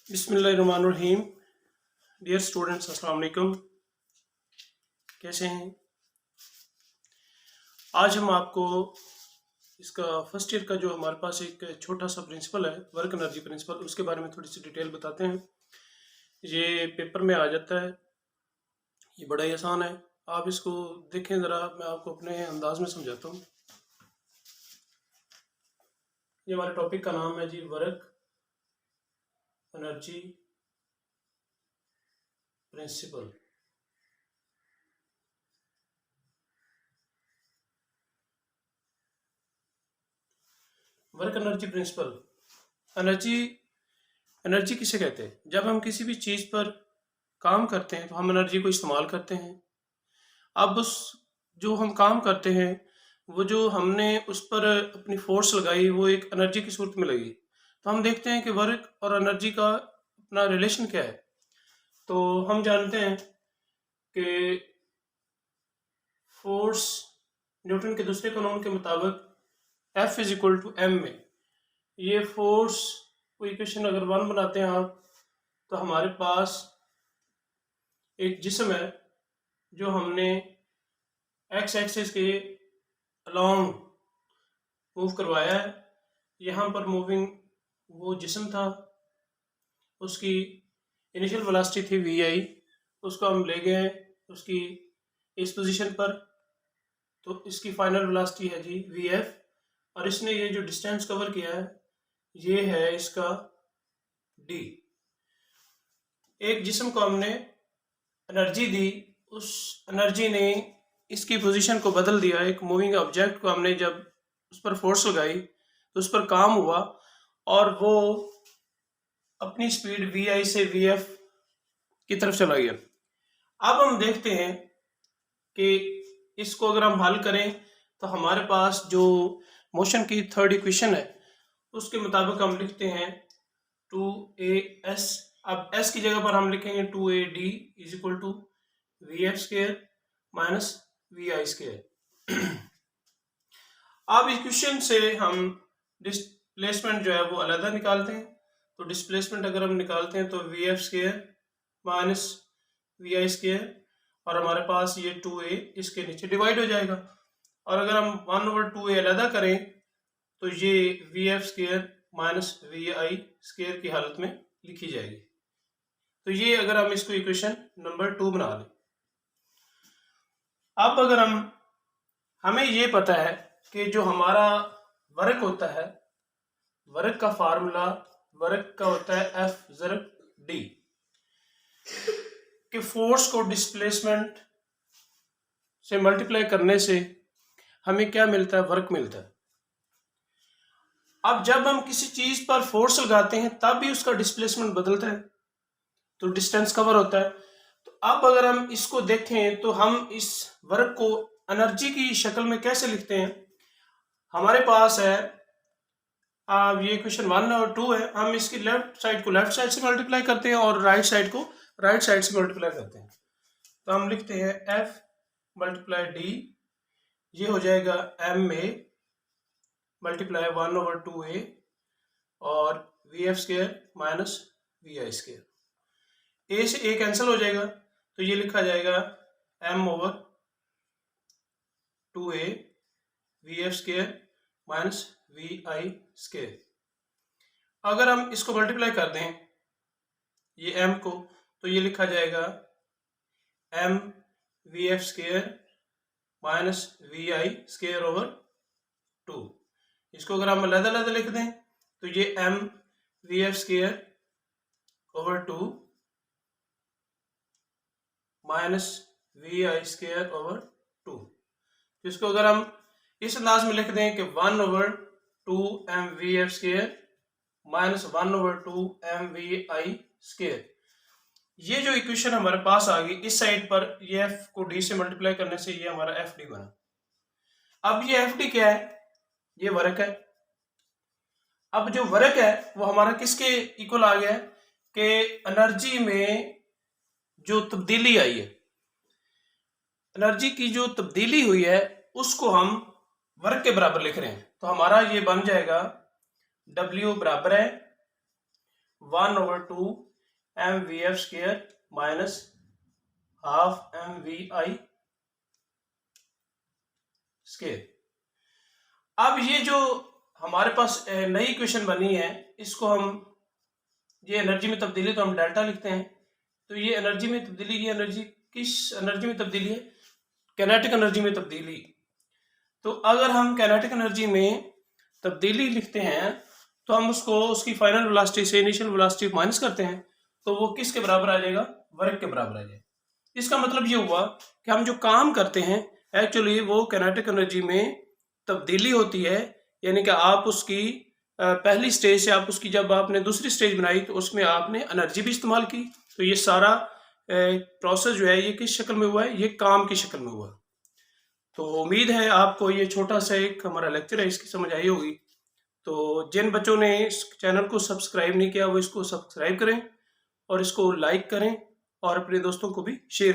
बिस्मिल्लाहिर्रहमानिर्रहीम। Dear students, अस्सलाम वालेकुम। कैसे हैं? आज हम आपको इसका फर्स्ट ईयर का जो हमारे पास एक छोटा सा प्रिंसिपल है, वर्क एनर्जी प्रिंसिपल, उसके बारे में थोड़ी सी डिटेल बताते हैं। ये पेपर में आ जाता है, ये बड़ा ही आसान है। आप इसको देखें ज़रा, मैं आपको अपने अंदाज में समझाता हूँ। ये हमारे टॉपिक का नाम है जी, work energy principle. Work energy principle. Energy energy किसे कहते हैं? जब हम किसी भी चीज़ पर काम करते हैं तो हम एनर्जी को इस्तेमाल करते हैं। अब उस जो हम काम करते हैं, वो जो हमने उस पर अपनी फोर्स लगाई, वो एक एनर्जी की सूरत में लगी। तो हम देखते हैं कि वर्क और एनर्जी का अपना रिलेशन क्या है। तो हम जानते हैं कि फोर्स, न्यूटन के दूसरे कानून के मुताबिक F is equal to m में, ये फोर्स को इक्वेशन अगर 1 बनाते हैं आप, तो हमारे पास एक जिस्म है जो हमने एक्स एक्सिस के अलोंग मूव करवाया है। यहाँ पर मूविंग वो जिस्म था, उसकी इनिशियल वेलोसिटी थी vi, उसको हम ले गए उसकी इस पोजीशन पर, तो इसकी फाइनल वेलोसिटी है जी vf, और इसने ये जो डिस्टेंस कवर किया है ये है इसका d। एक जिस्म को हमने एनर्जी दी, उस एनर्जी ने इसकी पोजीशन को बदल दिया। एक मूविंग ऑब्जेक्ट को हमने जब उस पर फोर्स लगाई तो उस पर काम हुआ और वो अपनी स्पीड vi से vf की तरफ चला गया। अब हम देखते हैं कि इसको अगर हम हल करें तो हमारे पास जो मोशन की थर्ड इक्वेशन है उसके मुताबिक हम लिखते हैं 2as। अब s की जगह पर हम लिखेंगे 2ad is equal to vf square minus vi square. अब इक्वेशन से हम डिस्प्लेसमेंट जो है वो अलग निकालते हैं। तो डिस्प्लेसमेंट अगर हम निकालते हैं तो vf square minus vi square, और हमारे पास ये 2a इसके नीचे डिवाइड हो जाएगा। और अगर हम 1/2a अलग करें तो ये vf square minus vi square की हालत में लिखी जाएगी। तो ये अगर हम इसको इक्वेशन नंबर 2 बना लें। अब अगर हमें ये पता है कि जो हमारा वर्क होता है, वर्क का फार्मूला वर्क का होता है F ज़रब D, कि फोर्स को डिस्प्लेसमेंट से मल्टीप्लाई करने से हमें क्या मिलता है? वर्क मिलता है। अब जब हम किसी चीज पर फोर्स लगाते हैं तब भी उसका डिस्प्लेसमेंट बदलता है, तो डिस्टेंस कवर होता है। तो अब अगर हम इसको देखें तो हम इस वर्क को एनर्जी की शक्ल में कैसे लिखते हैं? हमारे पास है ये क्वेश्चन 1 और 2 है, हम इसकी लेफ्ट साइड को लेफ्ट साइड से मल्टीप्लाई करते हैं और राइट साइड को राइट साइड से मल्टीप्लाई करते हैं। तो हम लिखते हैं F मल्टीप्लाई D, ये हो जाएगा m में मल्टीप्लाई 1/2a और vf square minus vi square. a से a कैंसिल हो जाएगा तो ये लिखा जाएगा m/2a vf square minus vi square. अगर हम इसको मल्टीप्लाई कर दें ये m को, तो ये लिखा जाएगा m vf square minus vi square over 2। इसको अगर हम अलग अलग लिख दें तो ये m vf square over 2 minus vi square over 2। इसको अगर हम इस अंदाज में लिख दें कि 1/2 m vf square minus 1/2 m vi square. ये जो इक्वेशन हमारे पास आ गई, इस साइड पर ये f को d से मल्टीप्लाई करने से ये हमारा fd बना। अब ये fd क्या है? ये वर्क है। अब जो वर्क है वो हमारा किसके इक्वल आ गया है कि एनर्जी में जो तब्दीली आई है, एनर्जी की जो तब्दीली हुई है उसको हम वर्क के बराबर लिख रहे हैं। तो हमारा ये बन जाएगा W बराबर है 1/2 mvf² माइनस हाफ mvi²। अब ये जो हमारे पास नई इक्वेशन बनी है, इसको हम, ये एनर्जी में तब्दीली तो हम डेल्टा लिखते हैं। तो ये एनर्जी में तब्दीली, ये एनर्जी किस एनर्जी में तब्दीली है? कैनेटिक एनर्जी में तब्दीली। तो अगर हम कैनेटिक एनर्जी में तब्दीली लिखते हैं तो हम उसको उसकी फाइनल वेलोसिटी से इनिशियल वेलोसिटी माइनस करते हैं, तो वो किसके बराबर आ जाएगा? वर्क के बराबर आ जाएगा। इसका मतलब ये हुआ कि हम जो काम करते हैं एक्चुअली वो कैनेटिक एनर्जी में तब्दीली होती है, यानी कि आप उसकी पहली स्टेज से आप उसकी जब आपने दूसरी स्टेज बनाई तो उसमें आपने एनर्जी भी इस्तेमाल की। तो ये सारा प्रोसेस जो है ये किस शक्ल में हुआ है? ये काम की शक्ल में हुआ। तो उम्मीद है आपको ये छोटा सा एक हमारा लेक्चर है इसकी समझ आई होगी। तो जिन बच्चों ने इस चैनल को सब्सक्राइब नहीं किया वो इसको सब्सक्राइब करें और इसको लाइक करें और अपने दोस्तों को भी शेयर करें।